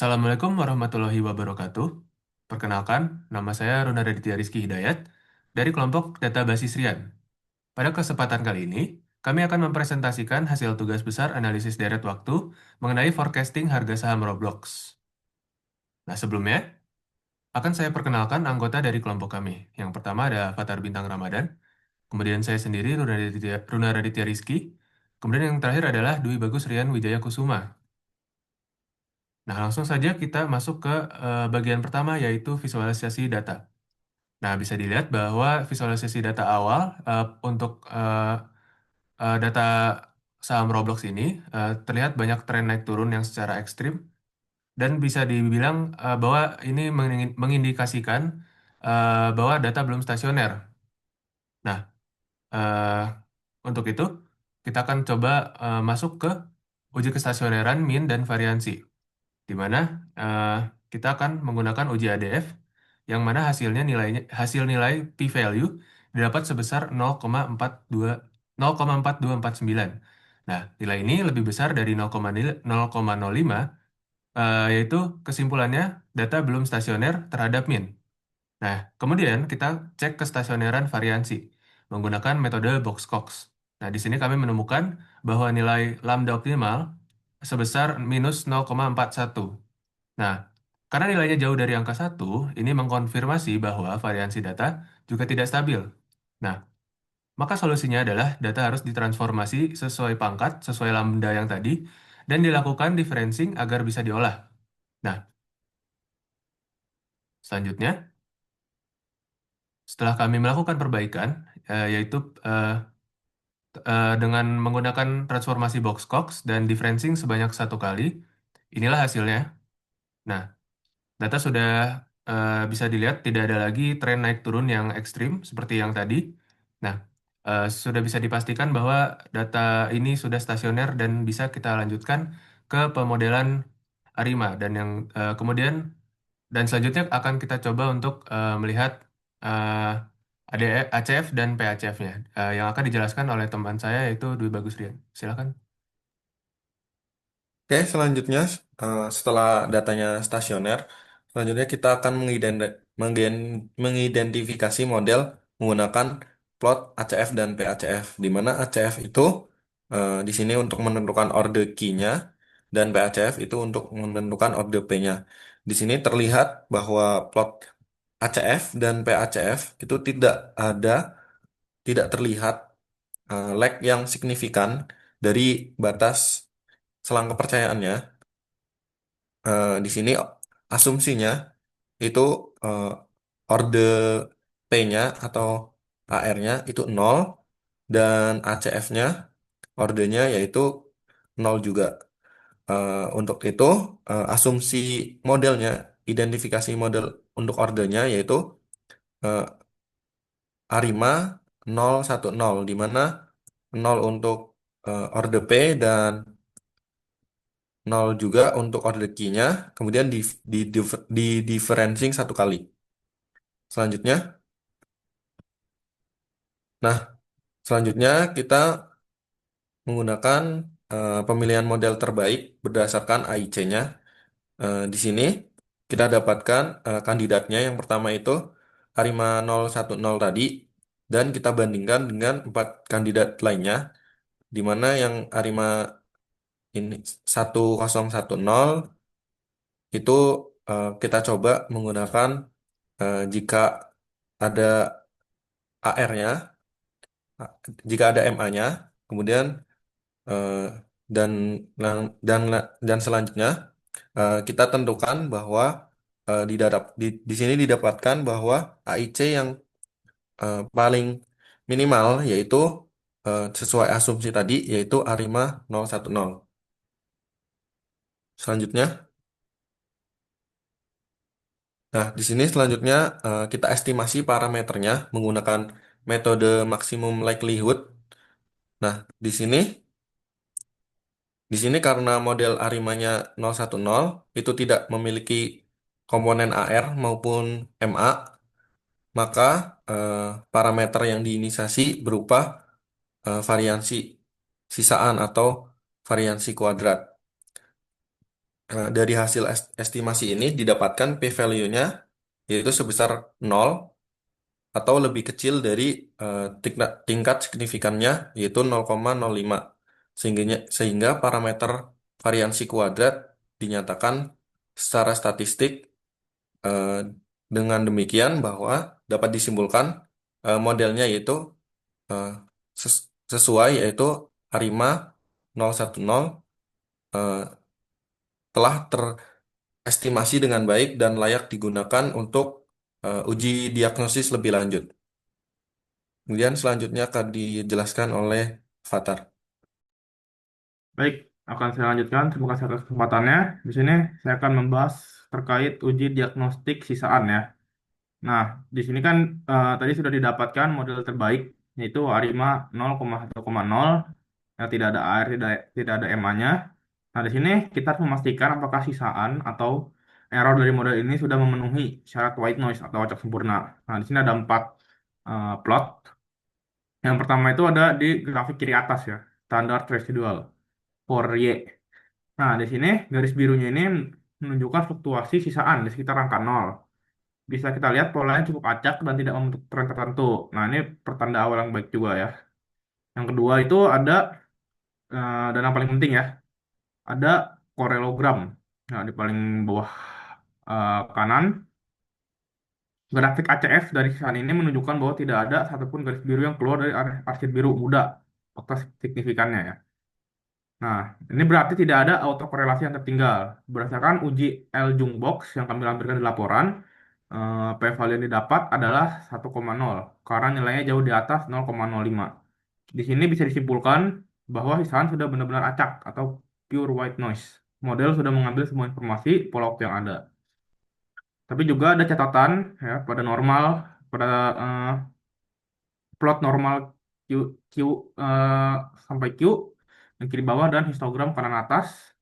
Assalamualaikum warahmatullahi wabarakatuh. Perkenalkan, nama saya Runa Raditya Rizky Hidayat dari kelompok Data Basis Rian. Pada kesempatan kali ini, kami akan mempresentasikan hasil tugas besar analisis deret waktu mengenai forecasting harga saham Roblox. Nah, sebelumnya, akan saya perkenalkan anggota dari kelompok kami. Yang pertama ada Fatar Bintang Ramadan, kemudian saya sendiri Runa Raditya Rizky, kemudian yang terakhir adalah Dwi Bagus Rian Wijaya Kusuma. Nah, langsung saja kita masuk ke bagian pertama, yaitu visualisasi data. Nah, bisa dilihat bahwa visualisasi data awal untuk data saham Roblox ini terlihat banyak tren naik turun yang secara ekstrim dan bisa dibilang bahwa ini mengindikasikan bahwa data belum stasioner. Nah, eh, untuk itu kita akan coba masuk ke uji kestasioneran min dan variansi, di mana eh, kita akan menggunakan uji ADF yang mana hasil nilai p-value didapat sebesar 0,4249. Nah, nilai ini lebih besar dari 0,05, yaitu kesimpulannya data belum stasioner terhadap min. Nah, kemudian kita cek kestasioneran variansi menggunakan metode Box-Cox. Nah, di sini kami menemukan bahwa nilai lambda optimal sebesar minus 0,41. Nah, karena nilainya jauh dari angka 1, ini mengkonfirmasi bahwa variansi data juga tidak stabil. Nah, maka solusinya adalah data harus ditransformasi sesuai pangkat, sesuai lambda yang tadi, dan dilakukan differencing agar bisa diolah. Nah, selanjutnya, setelah kami melakukan perbaikan, yaitu dengan menggunakan transformasi Box-Cox dan differencing sebanyak 1 kali, inilah hasilnya. Nah, data sudah bisa dilihat tidak ada lagi tren naik turun yang ekstrim seperti yang tadi. Nah, sudah bisa dipastikan bahwa data ini sudah stasioner dan bisa kita lanjutkan ke pemodelan ARIMA dan yang kemudian dan selanjutnya akan kita coba untuk melihat ACF dan PACF-nya yang akan dijelaskan oleh teman saya yaitu Dwi Bagus Rian. Silakan. Oke, selanjutnya setelah datanya stasioner, selanjutnya kita akan mengidentifikasi model menggunakan plot ACF dan PACF, di mana ACF itu di sini untuk menentukan order key-nya dan PACF itu untuk menentukan order P-nya. Di sini terlihat bahwa plot ACF dan PACF itu tidak terlihat lag yang signifikan dari batas selang kepercayaannya. Di sini asumsinya itu eh, orde P-nya atau AR-nya itu 0 dan ACF-nya ordenya yaitu 0 juga. Untuk itu asumsi modelnya, identifikasi model untuk ordenya yaitu eh, ARIMA 010 di mana 0 untuk orde P dan 0 juga untuk order key-nya, kemudian di differencing 1 kali. Selanjutnya, nah, selanjutnya kita menggunakan pemilihan model terbaik berdasarkan AIC-nya. Di sini kita dapatkan kandidatnya yang pertama itu Arima 010 tadi, dan kita bandingkan dengan 4 kandidat lainnya, di mana yang Arima ini 1010 itu kita coba menggunakan jika ada AR-nya, jika ada MA-nya, kemudian eh, dan dan selanjutnya kita tentukan bahwa di sini didapatkan bahwa AIC yang paling minimal yaitu sesuai asumsi tadi yaitu ARIMA 010. Selanjutnya, nah di sini selanjutnya kita estimasi parameternya menggunakan metode maksimum likelihood. Nah, di sini karena model Arimanya 010 itu tidak memiliki komponen AR maupun MA, maka eh, parameter yang diinisiasi berupa variansi sisaan atau variansi kuadrat. Dari hasil estimasi ini didapatkan p-value-nya yaitu sebesar 0 atau lebih kecil dari tingkat signifikannya yaitu 0,05. Sehingga parameter variansi kuadrat dinyatakan secara statistik. eh, dengan demikian bahwa dapat disimpulkan modelnya yaitu eh, sesuai yaitu ARIMA 010 eh, telah terestimasi dengan baik dan layak digunakan untuk uji diagnosis lebih lanjut. Kemudian selanjutnya akan dijelaskan oleh Fatar. Baik, akan saya lanjutkan. Terima kasih atas kesempatannya. Di sini saya akan membahas terkait uji diagnostik sisaan ya. Nah, di sini kan tadi sudah didapatkan model terbaik, yaitu ARIMA 0,1,0 yang tidak ada air, tidak ada MA-nya. Nah, di sini kita harus memastikan apakah sisaan atau error dari model ini sudah memenuhi syarat white noise atau acak sempurna. Nah, di sini ada 4 plot. Yang pertama itu ada di grafik kiri atas ya, standar residual for Y. Nah, di sini garis birunya ini menunjukkan fluktuasi sisaan di sekitar angka 0. Bisa kita lihat polanya cukup acak dan tidak membentuk tren tertentu. Nah, ini pertanda awal yang baik juga ya. Yang kedua itu ada, dan yang paling penting ya, ada korelogram. Nah, di paling bawah kanan, grafik ACF dari sisaan ini menunjukkan bahwa tidak ada satupun garis biru yang keluar dari arsir biru muda. Fakta signifikannya ya. Nah, ini berarti tidak ada autokorelasi yang tertinggal. Berdasarkan uji L-Jungbox yang kami lampirkan di laporan, p-value yang didapat adalah 1,0 karena nilainya jauh di atas 0,05. Di sini bisa disimpulkan bahwa sisaan sudah benar-benar acak atau pure white noise. Model sudah mengambil semua informasi pola waktu yang ada. Tapi juga ada catatan ya pada eh, plot normal Q eh, sampai Q yang kiri bawah dan histogram kanan atas.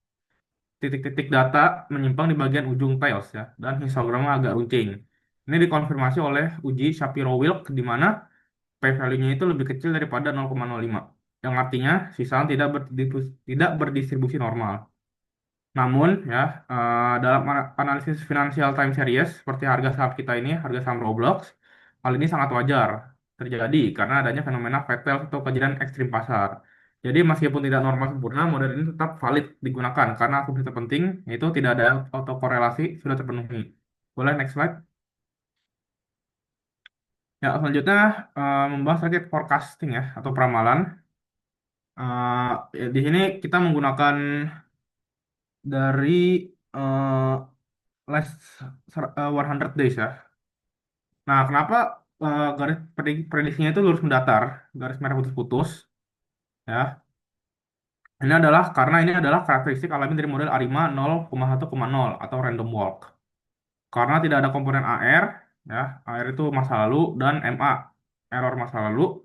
Titik-titik data menyimpang di bagian ujung tiles ya, dan histogramnya agak runcing. Ini dikonfirmasi oleh uji Shapiro-Wilk di mana p-value-nya itu lebih kecil daripada 0,05, yang artinya sisaan tidak berdistribusi normal. Namun ya, dalam analisis finansial time series seperti harga saham kita ini, harga saham Roblox, hal ini sangat wajar terjadi karena adanya fenomena flat tail atau kejadian ekstrim pasar. Jadi meskipun tidak normal sempurna, model ini tetap valid digunakan karena asumsi terpenting yaitu tidak ada autokorelasi sudah terpenuhi. Boleh next slide. Ya, selanjutnya membahas terkait forecasting ya atau peramalan. Ya, di sini kita menggunakan dari eh, last 100 days ya. Nah, kenapa garis prediksinya itu lurus mendatar, garis merah putus-putus ya? Ini adalah karakteristik alami dari model ARIMA 0,1,0 atau random walk. Karena tidak ada komponen AR, ya, AR itu masa lalu dan MA, error masa lalu,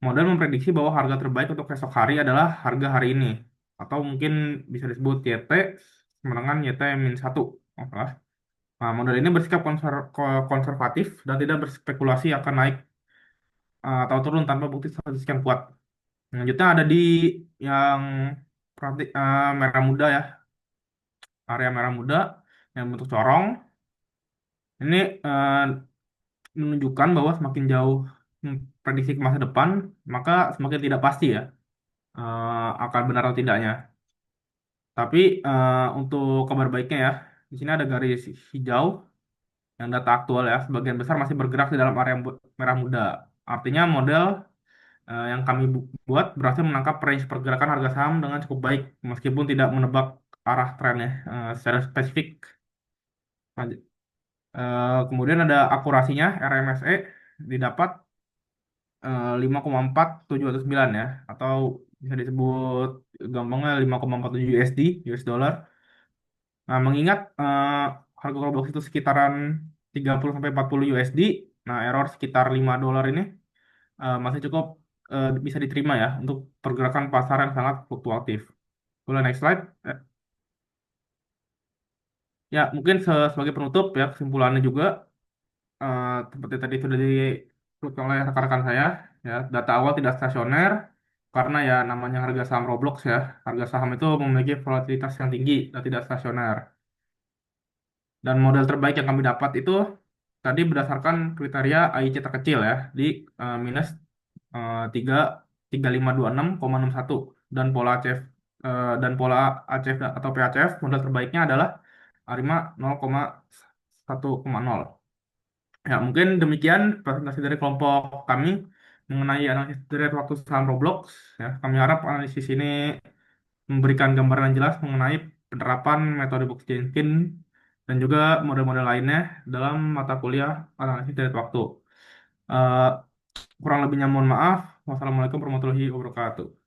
model memprediksi bahwa harga terbaik untuk esok hari adalah harga hari ini. Atau mungkin bisa disebut YT sama dengan YT-1. Nah, model ini bersikap konservatif dan tidak berspekulasi akan naik atau turun tanpa bukti statistik yang kuat. Selanjutnya ada di yang merah muda ya, area merah muda yang bentuk corong. Ini menunjukkan bahwa semakin jauh prediksi ke masa depan, maka semakin tidak pasti ya akan benar atau tidaknya. Tapi untuk kabar baiknya ya, di sini ada garis hijau yang data aktual ya, sebagian besar masih bergerak di dalam area merah muda. Artinya model yang kami buat berhasil menangkap range pergerakan harga saham dengan cukup baik meskipun tidak menebak arah trennya secara spesifik. Kemudian ada akurasinya RMSE didapat 5,4719 ya, atau bisa disebut gampangnya 5,47 US dollar. Nah, mengingat harga Roblox itu sekitaran 30 sampai 40 USD, nah error sekitar 5 dolar ini masih cukup bisa diterima ya untuk pergerakan pasar yang sangat fluktuatif. Boleh next slide. Ya, mungkin sebagai penutup ya, kesimpulannya juga seperti tadi sudah disebutkan oleh rekan-rekan saya ya, data awal tidak stasioner, karena ya namanya harga saham Roblox ya, harga saham itu memiliki volatilitas yang tinggi dan tidak stasioner. Dan model terbaik yang kami dapat itu tadi berdasarkan kriteria AIC terkecil ya di minus 3526,61 dan pola ACF dan pola ACF atau PACF model terbaiknya adalah ARIMA 0,1,0. Ya, mungkin demikian presentasi dari kelompok kami mengenai analisis trade waktu saham Roblox. Ya, kami harap analisis ini memberikan gambaran yang jelas mengenai penerapan metode box Jenkins dan juga model-model lainnya dalam mata kuliah analisis trade waktu. Eh, Kurang lebihnya mohon maaf. Wassalamualaikum warahmatullahi wabarakatuh.